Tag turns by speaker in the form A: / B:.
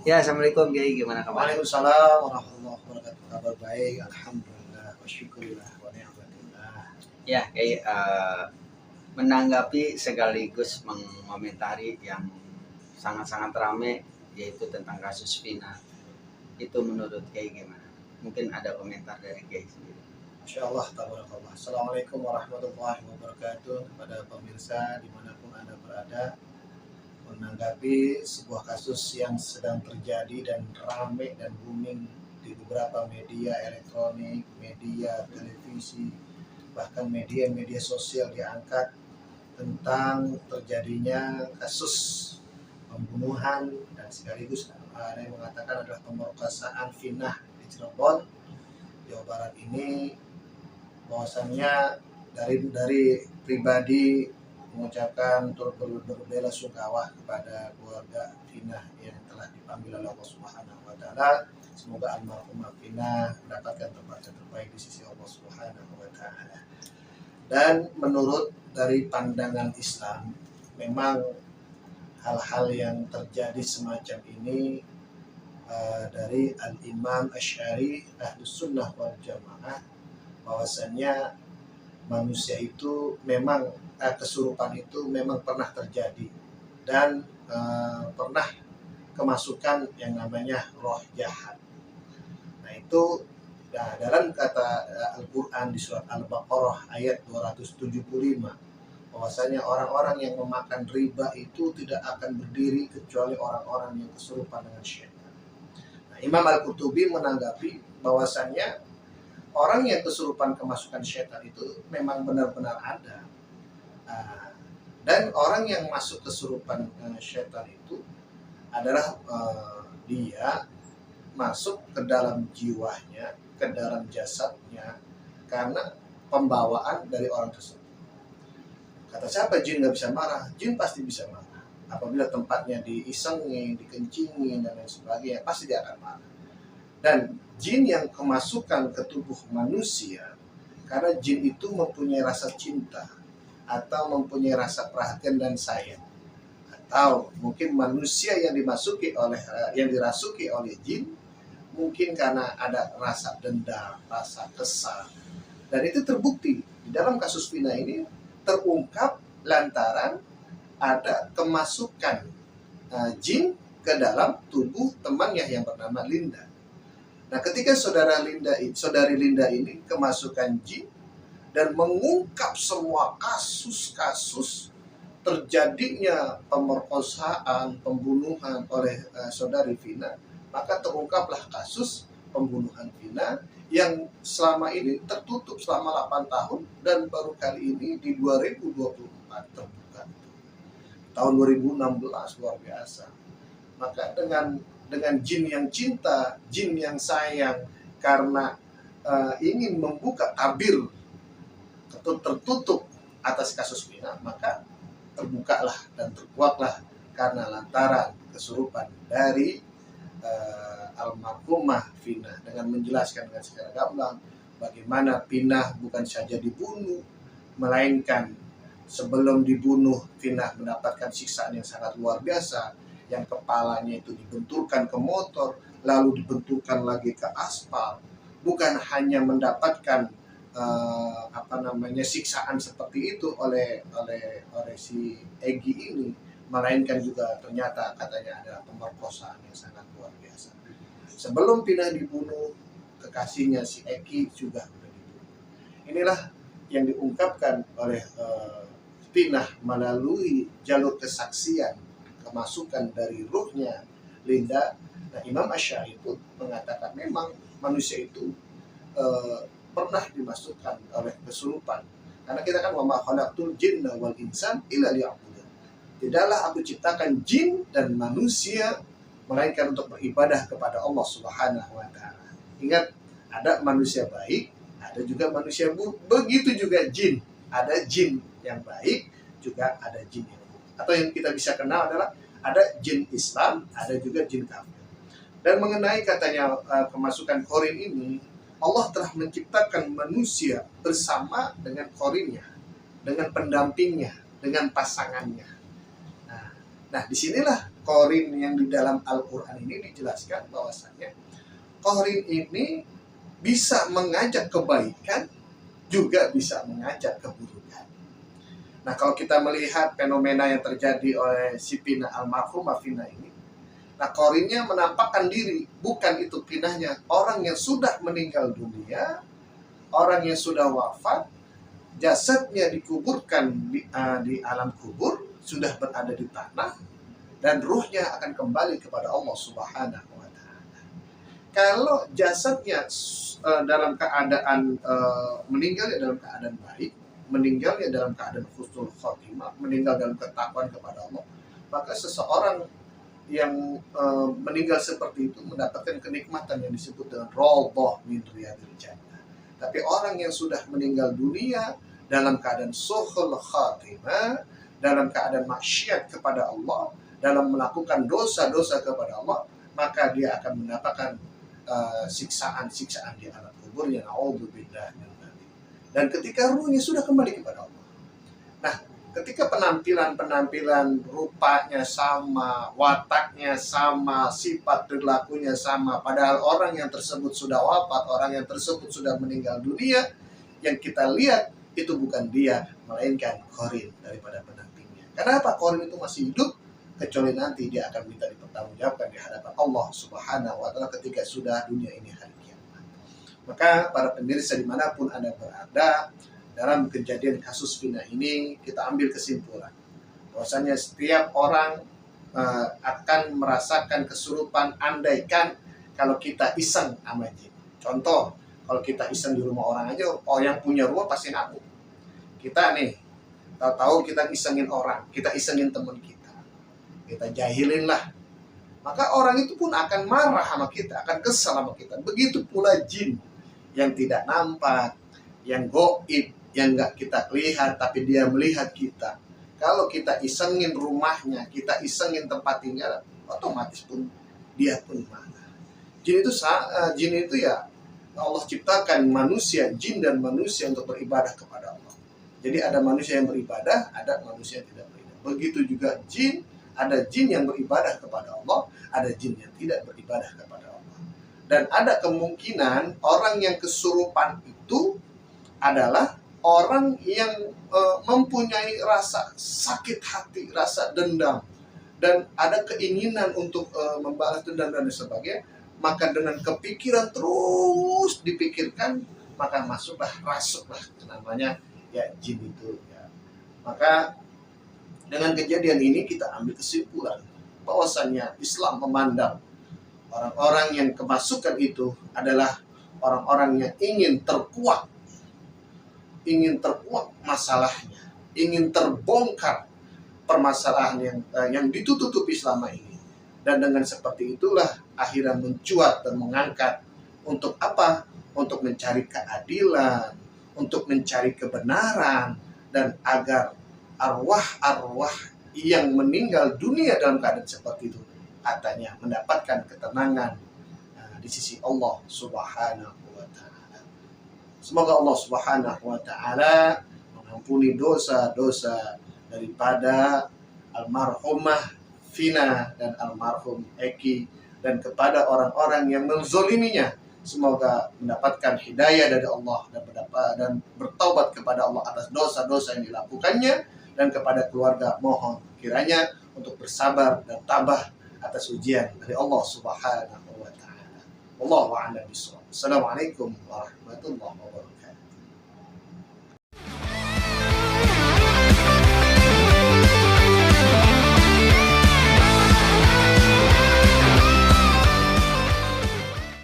A: Ya, Assalamualaikum Kiai, gimana kabar?
B: Waalaikumsalam warahmatullahi wabarakatuh. Kabar baik, alhamdulillah, wa syukurillah, wa ni'matillah.
A: Ya, Kiai, menanggapi sekaligus mengomentari yang sangat-sangat ramai, yaitu tentang kasus Vina. Itu menurut Kiai gimana? Mungkin ada komentar dari Kiai sendiri.
B: Insyaallah, tabarakallah. Assalamualaikum warahmatullahi wabarakatuh. Kepada pemirsa dimanapun Anda berada, menanggapi sebuah kasus yang sedang terjadi dan ramai dan booming di beberapa media elektronik, media televisi, bahkan media sosial diangkat tentang terjadinya kasus pembunuhan dan sekaligus ada yang mengatakan adalah pemerkosaan Vina di Cirebon, Jawa Barat ini. Bahwasannya dari pribadi mengucapkan turut berbela sungkawa kepada keluarga Vina yang telah dipanggil oleh Allah Subhanahu wa taala. Semoga almarhumah Vina mendapatkan tempat yang terbaik di sisi Allah Subhanahu wa taala. Dan menurut dari pandangan Islam, memang hal-hal yang terjadi semacam ini dari Al-Imam Asy'ari Ahlus Sunnah wal Jamaah, bahwasannya manusia itu memang kesurupan itu memang pernah terjadi dan pernah kemasukan yang namanya roh jahat. Nah itu dalam kata Al-Quran di surat Al-Baqarah ayat 275, bahwasanya orang-orang yang memakan riba itu tidak akan berdiri kecuali orang-orang yang kesurupan dengan syaitan. Nah, Imam Al-Qurtubi menanggapi bahwasannya orang yang kesurupan kemasukan syaitan itu memang benar-benar ada. Dan orang yang masuk kesurupan syaitan itu adalah dia masuk ke dalam jiwanya, ke dalam jasadnya, karena pembawaan dari orang tersebut. Kata siapa jin nggak bisa marah? Jin pasti bisa marah. Apabila tempatnya diisengin, dikencingin, dan lain sebagainya, pasti dia akan marah. Dan jin yang kemasukan ke tubuh manusia, karena jin itu mempunyai rasa cinta atau mempunyai rasa perhatian dan sayang, atau mungkin manusia yang dirasuki oleh jin mungkin karena ada rasa dendam, rasa kesal, dan itu terbukti di dalam kasus Vina ini, terungkap lantaran ada kemasukan jin ke dalam tubuh temannya yang bernama Linda. Nah, ketika saudari Linda ini kemasukan jin dan mengungkap semua kasus-kasus terjadinya pemerkosaan, pembunuhan oleh saudari Vina, maka terungkaplah kasus pembunuhan Vina yang selama ini tertutup selama 8 tahun dan baru kali ini di 2024 terbuka. Tahun 2016 luar biasa. Maka dengan jin yang cinta, jin yang sayang, karena ingin membuka tabir tertutup atas kasus Vina, maka terbukalah dan terkuatlah karena lantaran kesurupan dari almarhumah Vina, dengan menjelaskan dengan secara gamblang bagaimana Vina bukan saja dibunuh, melainkan sebelum dibunuh Vina mendapatkan siksaan yang sangat luar biasa, yang kepalanya itu dibenturkan ke motor, lalu dibenturkan lagi ke aspal. Bukan hanya mendapatkan siksaan seperti itu oleh si Egi ini, melainkan juga ternyata katanya adalah pemerkosaan yang sangat luar biasa. Sebelum Vina dibunuh, kekasihnya si Egi juga sudah dibunuh. Inilah yang diungkapkan oleh Vina melalui jalur kesaksian kemasukan dari ruhnya Linda. Nah, Imam Asy'ari pun mengatakan memang manusia itu pernah dimasukkan oleh kesurupan. Karena kita kan wa ma khalaqtul jinna wal insan illa liya'budun. Tidaklah aku ciptakan jin dan manusia melainkan untuk beribadah kepada Allah Subhanahu wa taala. Ingat, ada manusia baik, ada juga manusia buruk. Begitu juga jin. Ada jin yang baik, juga ada jin yang buruk. Atau yang kita bisa kenal adalah ada jin Islam, ada juga jin kafir. Dan mengenai katanya kemasukan korin ini, Allah telah menciptakan manusia bersama dengan korinnya, dengan pendampingnya, dengan pasangannya. Nah, Nah, disinilah Qarin yang di dalam Al-Quran ini dijelaskan bahwasannya Qarin ini bisa mengajak kebaikan, juga bisa mengajak keburukan. Nah, kalau kita melihat fenomena yang terjadi oleh si Pina almarhumah Vina ini, nah Qarinnya menampakkan diri, bukan itu pinahnya, orang yang sudah meninggal dunia, orang yang sudah wafat, jasadnya dikuburkan di alam kubur, sudah berada di tanah, dan ruhnya akan kembali kepada Allah Subhanahu wa Ta'ala. Kalau jasadnya dalam keadaan meninggal dalam keadaan baik, meninggalnya dalam keadaan husnul khotimah, meninggal dalam ketakwaan kepada Allah, maka seseorang yang meninggal seperti itu mendapatkan kenikmatan yang disebut dengan radhah min riyadil jannah. Tapi orang yang sudah meninggal dunia dalam keadaan suhul khatimah, dalam keadaan maksiat kepada Allah, dalam melakukan dosa-dosa kepada Allah, maka dia akan mendapatkan siksaan-siksaan di alam kubur yang na'udzubillah min dzalik. Dan ketika ruhnya sudah kembali kepada Allah. Nah, ketika penampilan rupanya sama, wataknya sama, sifat perilakunya sama, padahal orang yang tersebut sudah wafat, orang yang tersebut sudah meninggal dunia, yang kita lihat itu bukan dia, melainkan Qarin daripada pendampingnya. Kenapa Qarin itu masih hidup? Kecuali nanti dia akan minta dipertanggungjawabkan di hadapan Allah Subhanahu wa Ta'ala ketika sudah dunia ini hari kiamat. Maka para pemirsa dimanapun Anda berada, dalam kejadian kasus Vina ini kita ambil kesimpulan bahwasanya setiap orang akan merasakan kesurupan andaikan kalau kita iseng sama jin. Contoh, kalau kita iseng di rumah orang aja, yang punya rumah pasti ngamuk. Kita nih, tahu-tahu kita isengin orang, kita isengin teman kita jahilin lah, maka orang itu pun akan marah sama kita, akan kesal sama kita. Begitu pula jin yang tidak nampak, yang goib, yang nggak kita lihat, tapi dia melihat kita. Kalau kita isengin rumahnya, kita isengin tempat tinggal, otomatis pun dia pun marah. Jin itu ya Allah ciptakan manusia, jin dan manusia untuk beribadah kepada Allah. Jadi ada manusia yang beribadah, ada manusia yang tidak beribadah. Begitu juga jin, ada jin yang beribadah kepada Allah, ada jin yang tidak beribadah kepada Allah. Dan ada kemungkinan orang yang kesurupan itu adalah orang yang mempunyai rasa sakit hati, rasa dendam, dan ada keinginan untuk membalas dendam dan sebagainya. Maka dengan kepikiran terus dipikirkan, maka rasuklah namanya ya jin itu ya. Maka dengan kejadian ini kita ambil kesimpulan bahwasannya Islam memandang orang-orang yang kemasukan itu adalah orang-orang yang ingin terkuak masalahnya, ingin terbongkar permasalahan yang ditutupi selama ini. Dan dengan seperti itulah akhirnya mencuat dan mengangkat untuk apa? Untuk mencari keadilan, untuk mencari kebenaran, dan agar arwah-arwah yang meninggal dunia dalam keadaan seperti itu katanya mendapatkan ketenangan di sisi Allah Subhanahu wa Ta'ala. Semoga Allah Subhanahu wa Ta'ala mengampuni dosa-dosa daripada almarhumah Vina dan almarhum Eki, dan kepada orang-orang yang menzoliminya, semoga mendapatkan hidayah dari Allah dan bertaubat kepada Allah atas dosa-dosa yang dilakukannya. Dan kepada keluarga mohon kiranya untuk bersabar dan tabah atas ujian dari Allah Subhanahu wa Ta'ala. Wallahu a'lam bishawab. Assalamualaikum warahmatullahi wabarakatuh.